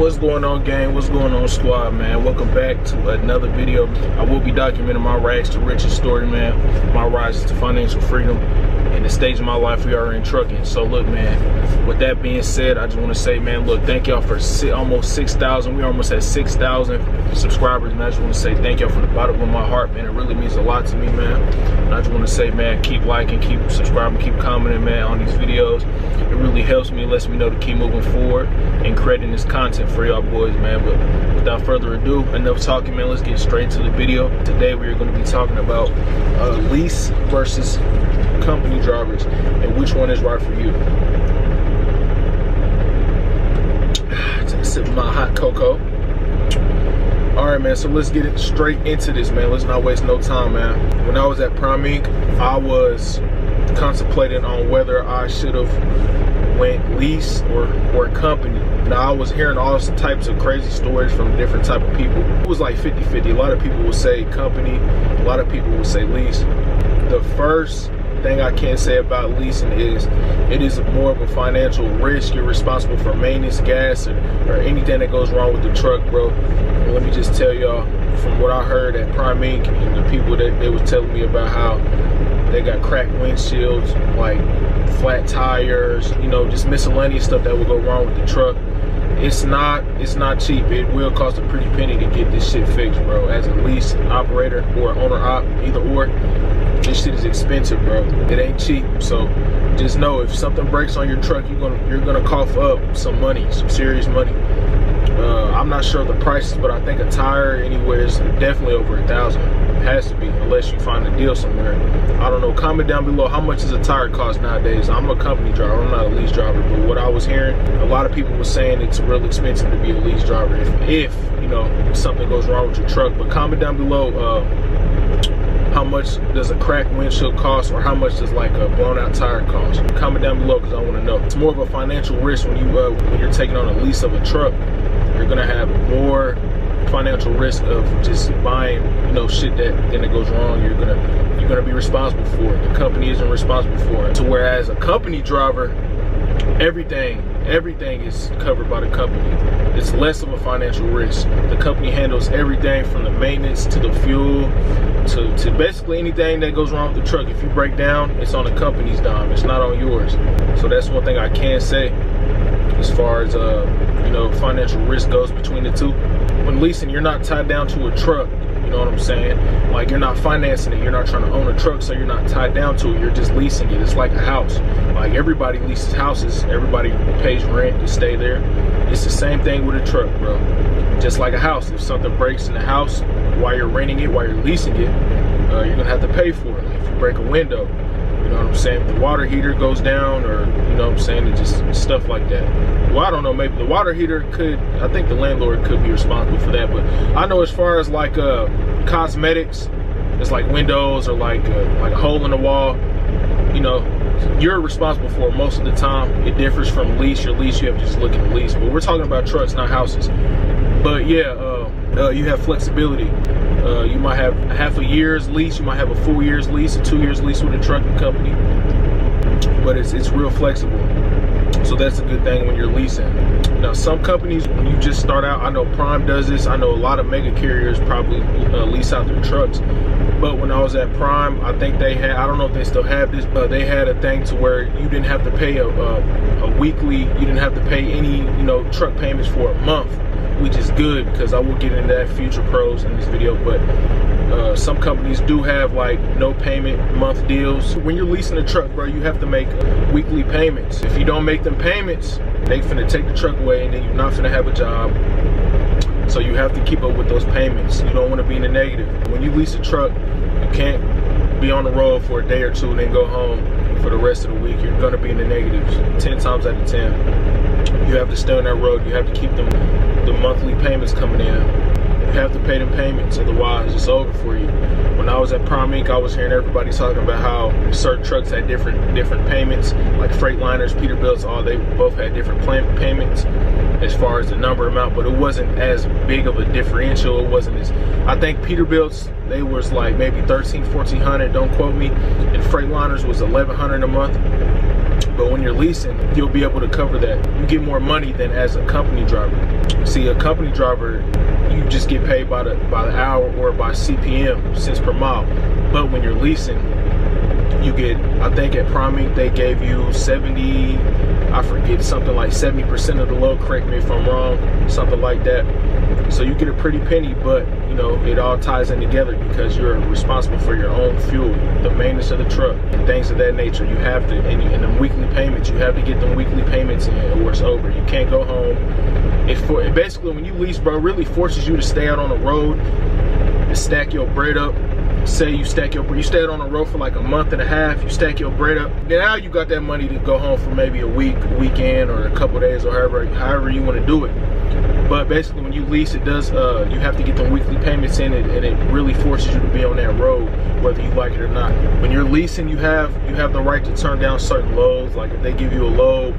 What's going on, gang? What's going on, squad, man? Welcome back to another video. I will be documenting my rags to riches story, man. My rise to financial freedom and the stage of my life we are in trucking. So look, man, with that being said, I just want to say, man, look, thank y'all for almost 6,000. We almost at 6,000 subscribers, and I just want to say thank y'all from the bottom of my heart, man. It really means a lot to me, man. And I just want to say, man, keep liking, keep subscribing, keep commenting, man, on these videos. It really helps me, lets me know to keep moving forward and creating this content for y'all boys, man. But without further ado, enough talking, man. Let's get straight to the video. Today we are going to be talking about lease versus company drivers and which one is right for you. Take a sip of my hot cocoa. All right, man, so let's get it straight into this, man. Let's not waste no time, man. When I was at Prime Inc., I was contemplating on whether I should have went lease or company. Now, I was hearing all types of crazy stories from different type of people. It was like 50-50. A lot of people would say company, a lot of people would say lease. The first thing I can say about leasing is it is more of a financial risk. You're responsible for maintenance, gas, or anything that goes wrong with the truck, bro. And let me just tell y'all, from what I heard at Prime Inc. and the people that they was telling me about how they got cracked windshields, like flat tires, you know, just miscellaneous stuff that will go wrong with the truck. It's not cheap. It will cost a pretty penny to get this shit fixed, bro. As a lease operator or owner op, either or, this shit is expensive, bro. It ain't cheap. So just know, if something breaks on your truck, you're gonna cough up some money, some serious money. I'm not sure of the prices, but I think a tire anywhere is definitely over $1,000. It has to be, unless you find a deal somewhere. I don't know. Comment down below, how much does a tire cost nowadays? I'm a company driver. I'm not a lease driver, but what I was hearing, a lot of people were saying it's real expensive to be a lease driver if you know, something goes wrong with your truck. But comment down below, how much does a cracked windshield cost, or how much does like a blown out tire cost? Comment down below, because I want to know. It's more of a financial risk when you're taking on a lease of a truck. You're gonna have more financial risk of just buying, you know, shit that goes wrong. You're gonna be responsible for it. The company isn't responsible for it. So whereas a company driver, everything is covered by the company. It's less of a financial risk. The company handles everything from the maintenance to the fuel to basically anything that goes wrong with the truck. If you break down, it's on the company's dime. It's not on yours. So that's one thing I can say as far as you know, financial risk goes between the two. When leasing, you're not tied down to a truck. You know what I'm saying? Like, you're not financing it. You're not trying to own a truck, so you're not tied down to it. You're just leasing it. It's like a house. Like, everybody leases houses. Everybody pays rent to stay there. It's the same thing with a truck, bro. Just like a house. If something breaks in the house while you're renting it, while you're leasing it, you're gonna have to pay for it. Like, if you break a window, you know what I'm saying? If the water heater goes down, or, you know what I'm saying, it just stuff like that. Well, I don't know, maybe the water heater I think the landlord could be responsible for that. But I know as far as like cosmetics, it's like windows or like a hole in the wall, you know, you're responsible for it most of the time. It differs from lease. Your lease, you have to just look at the lease. But we're talking about trucks, not houses. But yeah, you have flexibility. You might have half a year's lease, you might have a full year's lease, a 2 years lease with a trucking company, but it's real flexible. So that's a good thing when you're leasing. Now, some companies, when you just start out, I know Prime does this. I know a lot of mega carriers probably lease out their trucks. But when I was at Prime, I think they had, I don't know if they still have this, but they had a thing to where you didn't have to pay a weekly, you didn't have to pay any, you know, truck payments for a month, which is good, because I will get into that future pros in this video. But some companies do have like no payment month deals. When you're leasing a truck, bro, you have to make weekly payments. If you don't make them payments, they finna take the truck away, and then you're not finna have a job. So you have to keep up with those payments. You don't want to be in the negative. When you lease a truck, you can't be on the road for a day or two and then go home for the rest of the week. You're gonna be in the negatives 10 times out of 10. You have to stay on that road. You have to keep the monthly payments coming in. You have to pay them payments, otherwise it's over for you. When I was at Prime Inc., I was hearing everybody talking about how certain trucks had different payments, like Freightliners, Peterbilts, they both had different payments as far as the number amount, but it wasn't as big of a differential. It wasn't as, I think Peterbilts, they was like maybe $1,300, $1,400, don't quote me, and Freightliners was $1,100 a month. But when you're leasing, you'll be able to cover that. You get more money than as a company driver. See, a company driver, you just get paid by the hour or by CPM, cents per mile. But when you're leasing, you get, I think at Prime Inc. they gave you 70, I forget, something like 70% of the load, correct me if I'm wrong, something like that. So you get a pretty penny, but you know, it all ties in together because you're responsible for your own fuel, the maintenance of the truck, and things of that nature. You have to, and them weekly payments, you have to get them weekly payments in or it's over. You can't go home. It basically, when you lease, bro, it really forces you to stay out on the road and stack your bread up. Say you stay out on the road for like a month and a half, you stack your bread up. Now you got that money to go home for maybe a week, weekend, or a couple days, or however you want to do it. But basically, when you lease, it does, you have to get the weekly payments in it, and it really forces you to be on that road, whether you like it or not. When you're leasing, you have the right to turn down certain loads. Like if they give you a load,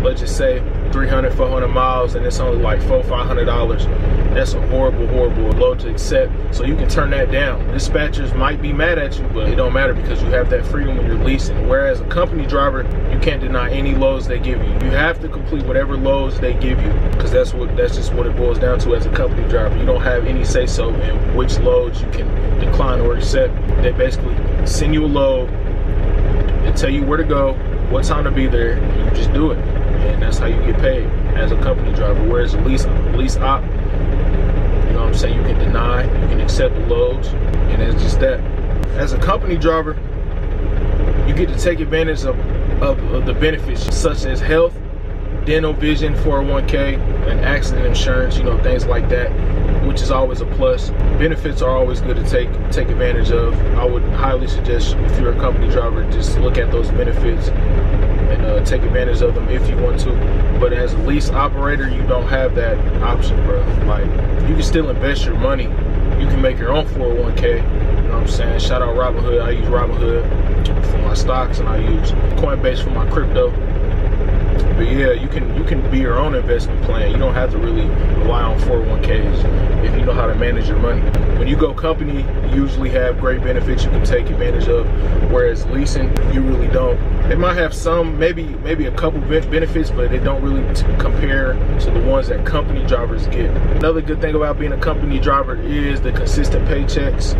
let's just say 300, 400 miles, and it's only like $400, $500. That's a horrible load to accept. So you can turn that down. Dispatchers might be mad at you, but it don't matter because you have that freedom when you're leasing. Whereas a company driver, you can't deny any loads they give you. You have to complete whatever loads they give you, because that's just what it boils down to as a company driver. You don't have any say so in which loads you can decline or accept. They basically send you a load and tell you where to go, what time to be there, and you just do it. And that's how you get paid as a company driver. Whereas a lease op, you know what I'm saying, you can deny, you can accept the loads, and it's just that. As a company driver, you get to take advantage of the benefits such as health, dental, vision, 401k, and accident insurance, you know, things like that, which is always a plus. Benefits are always good to take advantage of. I would highly suggest, if you're a company driver, just look at those benefits and take advantage of them if you want to. But as a lease operator, you don't have that option, bro. Like, you can still invest your money. You can make your own 401k, you know what I'm saying? Shout out Robinhood. I use Robinhood for my stocks, and I use Coinbase for my crypto. But yeah, you can be your own investment plan. You don't have to really rely on 401ks if you know how to manage your money. When you go company, you usually have great benefits you can take advantage of, whereas leasing, you really don't. They might have some, maybe a couple benefits, but they don't really compare to the ones that company drivers get. Another good thing about being a company driver is the consistent paychecks.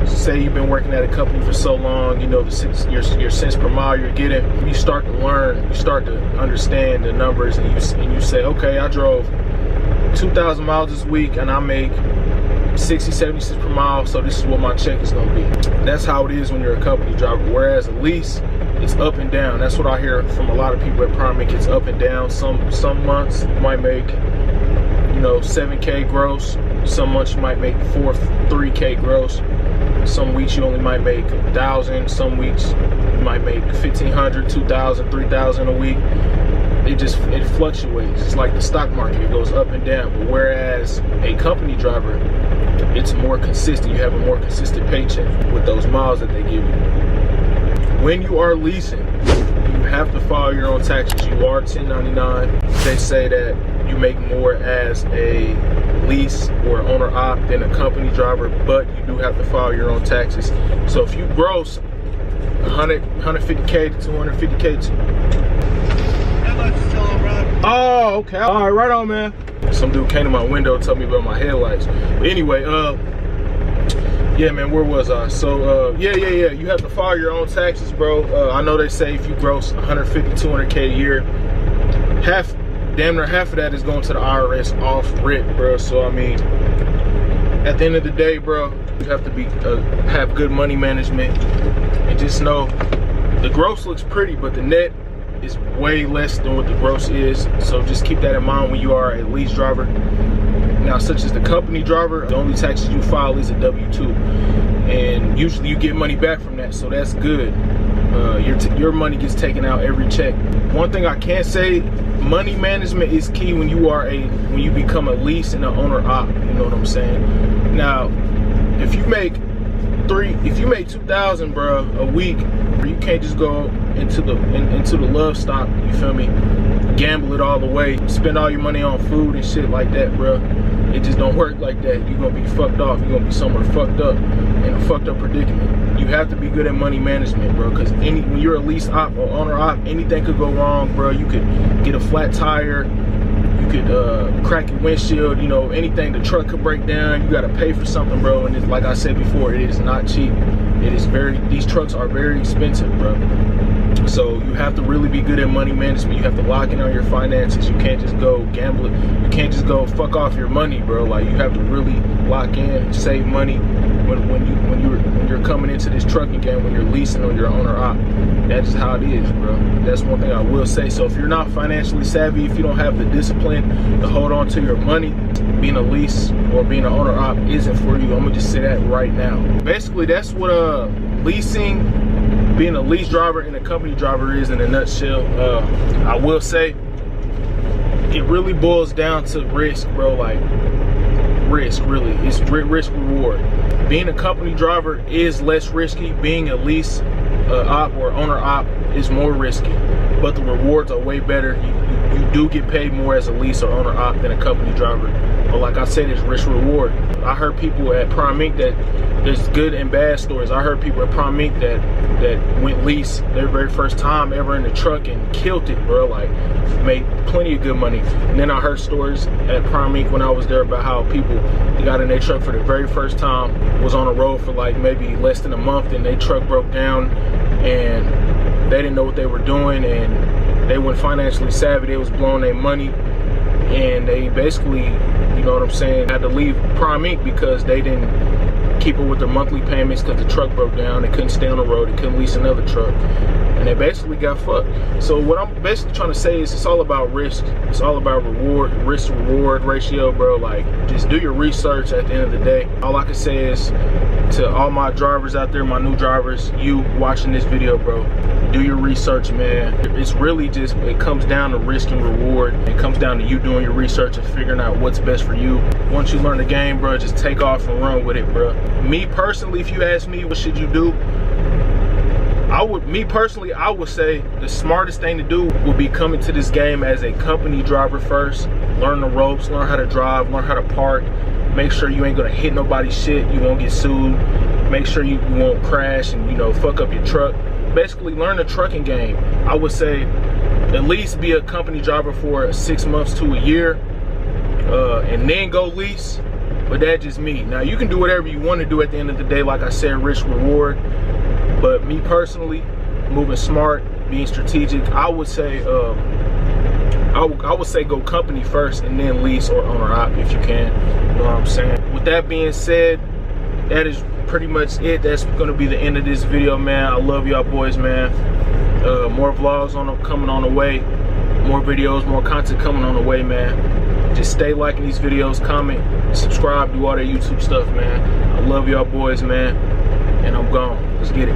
Say you've been working at a company for so long, you know, your cents per mile you're getting. You start to learn, you start to understand the numbers, and you say, okay, I drove 2,000 miles this week and I make 60, 70 cents per mile, so this is what my check is gonna be. That's how it is when you're a company driver. Whereas a lease, it's up and down. That's what I hear from a lot of people at Prime Inc. It's up and down. Some months you might make, you know, 7K gross. Some months you might make 3K gross. Some weeks you only might make 1,000. Some weeks you might make 1,500, 2,000, 3,000 a week. It fluctuates. It's like the stock market. It goes up and down. But whereas a company driver, it's more consistent. You have a more consistent paycheck with those miles that they give you. When you are leasing, you have to file your own taxes. You are 1099. They say that you make more as a lease or owner op than a company driver, but you do have to file your own taxes. So if you gross 150K to 250K. Oh, okay. All right, right on, man. Some dude came to my window and told me about my headlights. But anyway, yeah, man, where was I? So, yeah. You have to file your own taxes, bro. I know they say if you gross 150, 200K a year, damn near half of that is going to the IRS off rip, bro. So, I mean, at the end of the day, bro, you have to have good money management, and just know the gross looks pretty, but the net is way less than what the gross is. So just keep that in mind when you are a lease driver. Now, such as the company driver, the only taxes you file is a W-2, and usually you get money back from that, so that's good. Your money gets taken out every check. One thing I can say, money management is key when you become a lease and an owner op. You know what I'm saying? Now, if you make 2,000, bro, a week, you can't just go into the love stop, you feel me, gamble it all away, spend all your money on food and shit like that, bro. It just don't work like that. You're gonna be fucked off. You're gonna be somewhere fucked up, in a fucked up predicament. You have to be good at money management, bro, because when you're a lease op or owner op, anything could go wrong, bro. You could get a flat tire, you could crack your windshield, you know, anything. The truck could break down. You gotta pay for something, bro. And it's, like I said before, it is not cheap. These trucks are very expensive, bro. So you have to really be good at money management. You have to lock in on your finances. You can't just go gamble it. You can't just go fuck off your money, bro. Like, you have to really lock in, save money when you're coming into this trucking game, when you're leasing or you're owner op. That's just how it is, bro. That's one thing I will say. So if you're not financially savvy, if you don't have the discipline to hold on to your money, being a lease or being an owner op isn't for you. I'm gonna just say that right now. Basically, that's what leasing, being a lease driver and a company driver is in a nutshell. I will say it really boils down to risk, bro. Like, risk, really. It's risk reward. Being a company driver is less risky. Being a lease op or owner op is more risky, but the rewards are way better. You do get paid more as a lease or owner op than a company driver. But like I said, it's risk reward. I heard people at Prime Inc. that there's good and bad stories. I heard people at Prime Inc. that went lease their very first time ever in the truck and killed it, bro. Like, made plenty of good money. And then I heard stories at Prime Inc. when I was there about how people got in their truck for the very first time, was on the road for like maybe less than a month, and their truck broke down and they didn't know what they were doing, and they weren't financially savvy. They was blowing their money, and they basically, you know what I'm saying, had to leave Prime Inc. because they didn't keep up with their monthly payments because the truck broke down. They couldn't stay on the road. They couldn't lease another truck, and they basically got fucked. So what I'm basically trying to say is it's all about risk. It's all about risk reward ratio, bro. Like, just do your research at the end of the day. All I can say is to all my drivers out there, my new drivers, you watching this video, bro, do your research, man. It's really just, it comes down to risk and reward. It comes down to you doing your research and figuring out what's best for you. Once you learn the game, bro, just take off and run with it, bro. Me personally, if you ask me what should you do, I would say the smartest thing to do would be coming to this game as a company driver first. Learn the ropes, learn how to drive, learn how to park. Make sure you ain't gonna hit nobody's shit, you won't get sued. Make sure you won't crash and, you know, fuck up your truck. Basically, learn the trucking game. I would say at least be a company driver for 6 months to a year, and then go lease. But that's just me. Now, you can do whatever you want to do at the end of the day. Like I said, risk reward. But me personally, moving smart, being strategic, I would say I would say go company first and then lease or owner op if you can. You know what I'm saying? With that being said, that is pretty much it. That's gonna be the end of this video, man. I love y'all boys, man. More vlogs coming on the way, more videos, more content coming on the way, man. Just stay liking these videos, comment, subscribe, do all that YouTube stuff, man. I love y'all boys, man. And I'm gone. Let's get it.